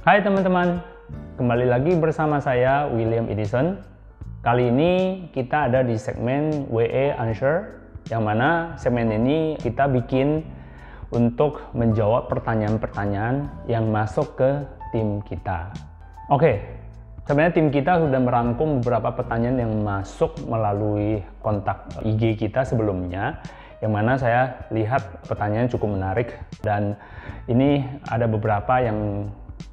Hai teman-teman, kembali lagi bersama saya William Edison. Kali ini kita ada di segmen WA Answer, yang mana segmen ini kita bikin untuk menjawab pertanyaan-pertanyaan yang masuk ke tim kita. Oke, sebenarnya tim kita sudah merangkum beberapa pertanyaan yang masuk melalui kontak IG kita sebelumnya, yang mana saya lihat pertanyaan cukup menarik, dan ini ada beberapa yang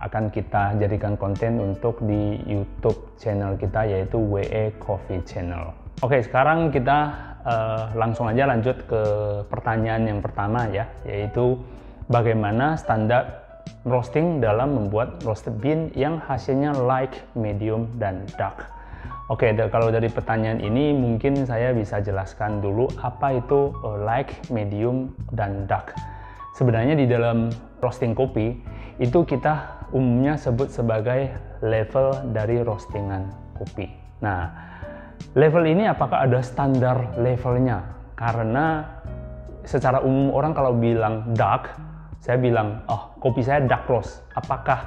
akan kita jadikan konten untuk di YouTube channel kita, yaitu WA Coffee Channel. Oke, sekarang kita langsung aja lanjut ke pertanyaan yang pertama ya, yaitu bagaimana standar roasting dalam membuat roasted bean yang hasilnya light, medium, dan dark. Oke, kalau dari pertanyaan ini mungkin saya bisa jelaskan dulu apa itu light, medium, dan dark. Sebenarnya di dalam roasting kopi itu kita umumnya sebut sebagai level dari roastingan kopi. Nah, level ini apakah ada standar levelnya? Karena secara umum orang kalau bilang dark, saya bilang, oh kopi saya dark roast. Apakah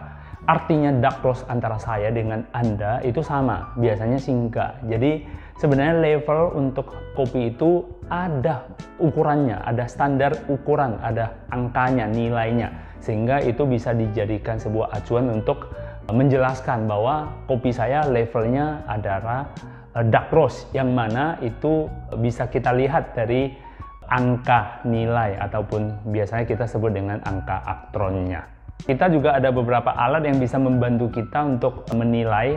artinya dark roast antara saya dengan Anda itu sama? Biasanya sih enggak. Jadi sebenarnya level untuk kopi itu ada ukurannya, ada standar ukuran, ada angkanya, nilainya. Sehingga itu bisa dijadikan sebuah acuan untuk menjelaskan bahwa kopi saya levelnya adalah dark roast, yang mana itu bisa kita lihat dari angka nilai ataupun biasanya kita sebut dengan angka aktronnya. Kita juga ada beberapa alat yang bisa membantu kita untuk menilai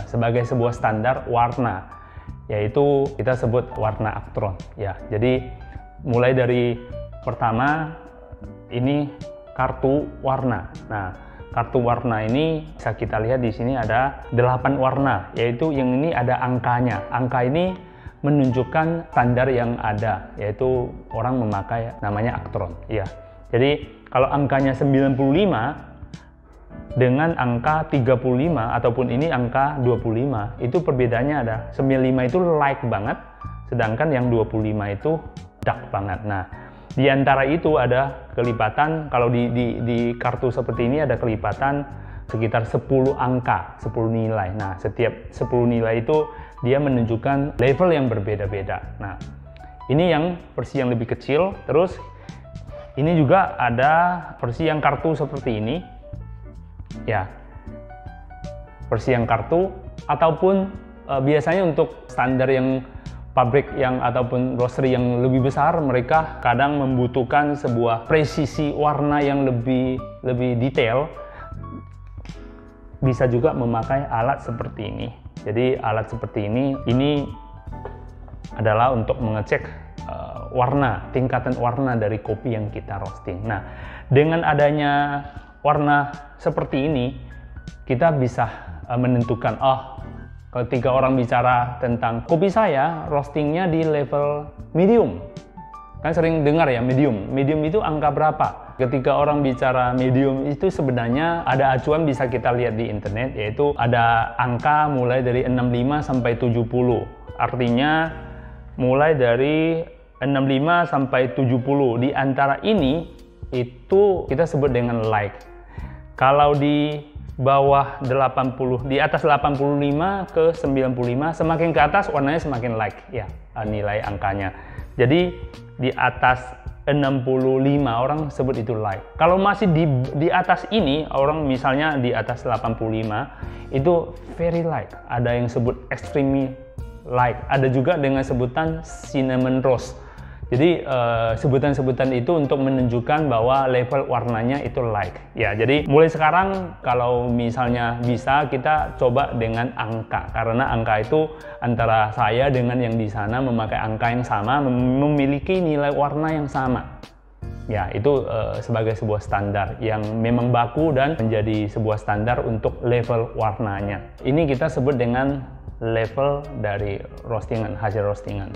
sebagai sebuah standar warna, yaitu kita sebut warna aktron ya. Jadi mulai dari pertama ini kartu warna. Nah, kartu warna ini bisa kita lihat di sini ada 8 warna, yaitu yang ini ada angkanya. Angka ini menunjukkan standar yang ada, yaitu orang memakai namanya aktron ya. Jadi kalau angkanya 95 dengan angka 35 ataupun ini angka 25, itu perbedaannya ada 95 itu light banget, sedangkan yang 25 itu dark banget. Nah, di antara itu ada kelipatan, kalau di kartu seperti ini ada kelipatan sekitar 10 angka, 10 nilai. Nah, setiap 10 nilai itu dia menunjukkan level yang berbeda-beda. Nah, ini yang versi yang lebih kecil. Terus ini juga ada versi yang kartu seperti ini ya, versi yang kartu, ataupun biasanya untuk standar yang pabrik yang ataupun roastery yang lebih besar, mereka kadang membutuhkan sebuah presisi warna yang lebih detail, bisa juga memakai alat seperti ini. Jadi alat seperti ini adalah untuk mengecek warna, tingkatan warna dari kopi yang kita roasting. Nah, dengan adanya warna seperti ini, kita bisa menentukan, oh, ketika orang bicara tentang kopi saya, roastingnya di level medium. Kan sering dengar ya, medium. Medium itu angka berapa? Ketika orang bicara medium itu sebenarnya ada acuan bisa kita lihat di internet, yaitu ada angka mulai dari 65 sampai 70. Artinya mulai dari 65 sampai 70. Di antara ini itu kita sebut dengan light. Kalau di bawah 80, di atas 85 ke 95, semakin ke atas warnanya semakin light ya, nilai angkanya. Jadi di atas 65 orang sebut itu light. Kalau masih di atas ini, orang misalnya di atas 85 itu very light. Ada yang sebut extremely light. Ada juga dengan sebutan cinnamon roast. Jadi sebutan-sebutan itu untuk menunjukkan bahwa level warnanya itu light. Ya, jadi mulai sekarang kalau misalnya bisa kita coba dengan angka, karena angka itu antara saya dengan yang di sana memakai angka yang sama, memiliki nilai warna yang sama. Ya, itu sebagai sebuah standar yang memang baku dan menjadi sebuah standar untuk level warnanya. Ini kita sebut dengan level dari roastingan, hasil roastingan.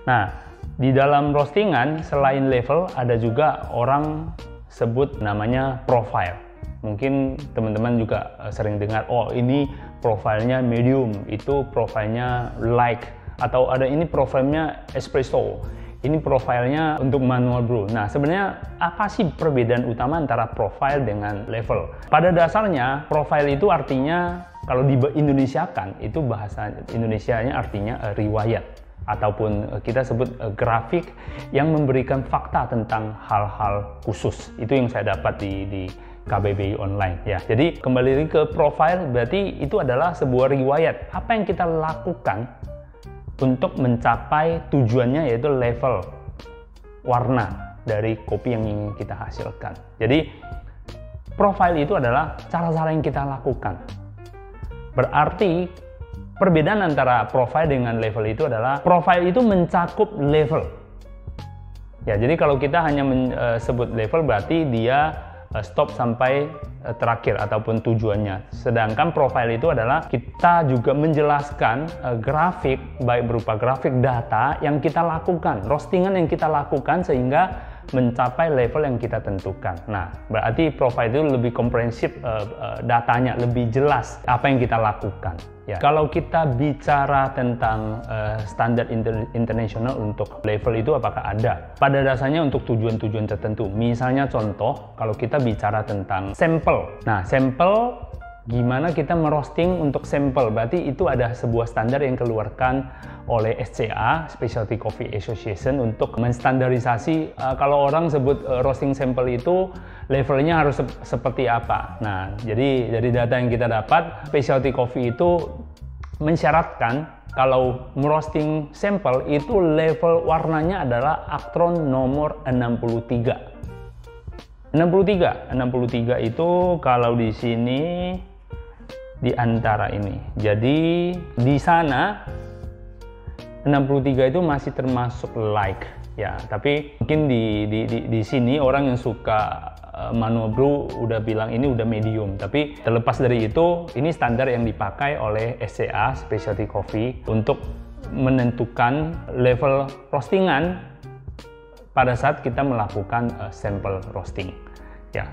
Nah, di dalam roastingan selain level ada juga orang sebut namanya profile. Mungkin teman-teman juga sering dengar, oh ini profilnya medium, itu profilnya light, atau ada ini profilnya espresso. Ini profilnya untuk manual brew. Nah, sebenarnya apa sih perbedaan utama antara profile dengan level? Pada dasarnya, profile itu artinya, kalau di Indonesiakan, itu bahasa Indonesianya artinya riwayat. Ataupun kita sebut grafik yang memberikan fakta tentang hal-hal khusus. Itu yang saya dapat di KBBI online ya. Jadi kembali ke profile, berarti itu adalah sebuah riwayat. Apa yang kita lakukan untuk mencapai tujuannya, yaitu level warna dari kopi yang ingin kita hasilkan. Jadi profile itu adalah cara-cara yang kita lakukan. Berarti perbedaan antara profile dengan level itu adalah profile itu mencakup level. Ya, jadi kalau kita hanya sebut level berarti dia stop sampai terakhir ataupun tujuannya. Sedangkan profile itu adalah kita juga menjelaskan grafik, baik berupa grafik data yang kita lakukan, roastingan yang kita lakukan sehingga mencapai level yang kita tentukan. Nah, berarti profile itu lebih komprehensif, datanya lebih jelas apa yang kita lakukan. Ya. Kalau kita bicara tentang standar internasional untuk level itu apakah ada? Pada dasarnya untuk tujuan-tujuan tertentu. Misalnya contoh, kalau kita bicara tentang sampel. Nah, sampel gimana kita merosting untuk sampel, berarti itu ada sebuah standar yang dikeluarkan oleh SCA, Specialty Coffee Association, untuk menstandarisasi kalau orang sebut roasting sampel itu levelnya harus seperti apa. Nah, jadi dari data yang kita dapat, Specialty Coffee itu mensyaratkan kalau merosting sampel itu level warnanya adalah Actron nomor 63. 63 itu kalau di sini di antara ini. Jadi di sana 63 itu masih termasuk light ya, tapi mungkin di sini orang yang suka manual brew udah bilang ini udah medium. Tapi terlepas dari itu, ini standar yang dipakai oleh SCA Specialty Coffee untuk menentukan level roastingan pada saat kita melakukan sampel roasting ya,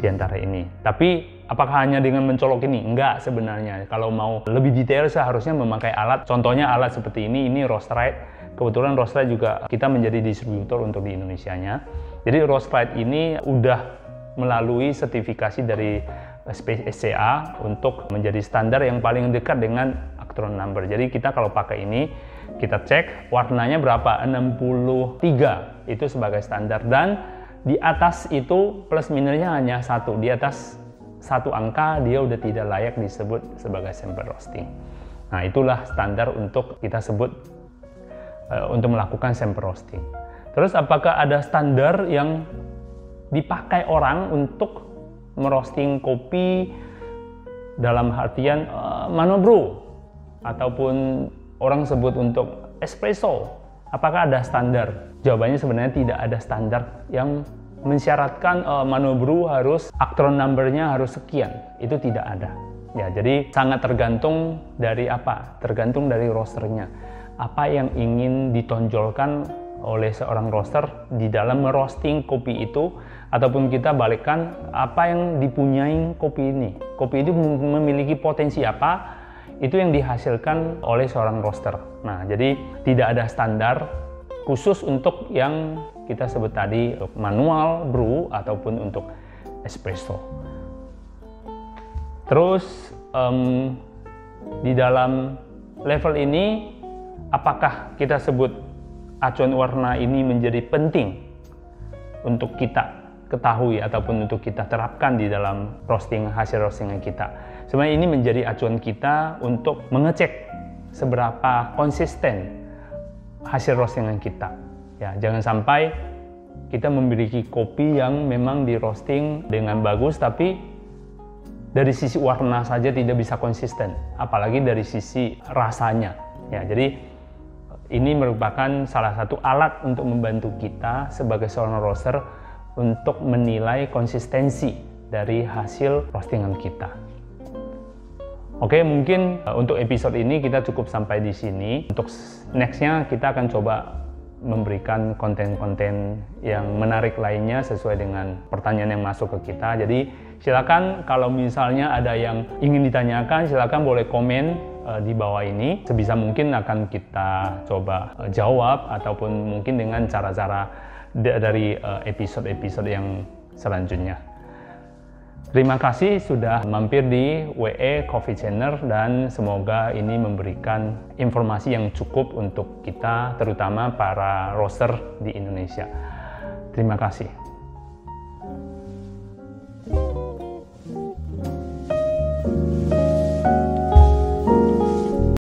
di antara ini. Tapi apakah hanya dengan mencolok ini? Enggak sebenarnya. Kalau mau lebih detail seharusnya memakai alat. Contohnya alat seperti ini Roastrite. Kebetulan Roastrite juga kita menjadi distributor untuk di Indonesianya. Jadi Roastrite ini udah melalui sertifikasi dari SCA untuk menjadi standar yang paling dekat dengan Actron number. Jadi kita kalau pakai ini, kita cek warnanya berapa, 63 itu sebagai standar, dan di atas itu plus minusnya hanya satu. Di atas satu angka dia udah tidak layak disebut sebagai sampel roasting. Nah, itulah standar untuk kita sebut untuk melakukan sampel roasting. Terus apakah ada standar yang dipakai orang untuk merosting kopi dalam artian manual brew ataupun orang sebut untuk espresso? Apakah ada standar? Jawabannya sebenarnya tidak ada standar yang mensyaratkan manual brew harus Actron number-nya harus sekian. Itu tidak ada. Ya, jadi sangat tergantung dari apa? Tergantung dari roasternya. Apa yang ingin ditonjolkan oleh seorang roaster di dalam merosting kopi itu, ataupun kita balikkan apa yang dipunyai kopi ini. Kopi itu memiliki potensi apa? Itu yang dihasilkan oleh seorang roaster. Nah, jadi tidak ada standar khusus untuk yang kita sebut tadi untuk manual brew ataupun untuk espresso. Terus di dalam level ini apakah kita sebut acuan warna ini menjadi penting untuk kita ketahui ataupun untuk kita terapkan di dalam hasil roastingan kita? Sebenarnya ini menjadi acuan kita untuk mengecek seberapa konsisten hasil roastingan kita. Ya, jangan sampai kita memiliki kopi yang memang di roasting dengan bagus, tapi dari sisi warna saja tidak bisa konsisten, apalagi dari sisi rasanya. Ya, jadi ini merupakan salah satu alat untuk membantu kita sebagai seorang roaster untuk menilai konsistensi dari hasil roastingan kita. Oke, mungkin untuk episode ini kita cukup sampai di sini. Untuk nextnya kita akan coba memberikan konten-konten yang menarik lainnya sesuai dengan pertanyaan yang masuk ke kita. Jadi silakan kalau misalnya ada yang ingin ditanyakan, silakan boleh komen di bawah ini. Sebisa mungkin akan kita coba jawab, ataupun mungkin dengan cara-cara dari episode-episode yang selanjutnya. Terima kasih sudah mampir di WE Coffee Channel, dan semoga ini memberikan informasi yang cukup untuk kita, terutama para roaster di Indonesia. Terima kasih.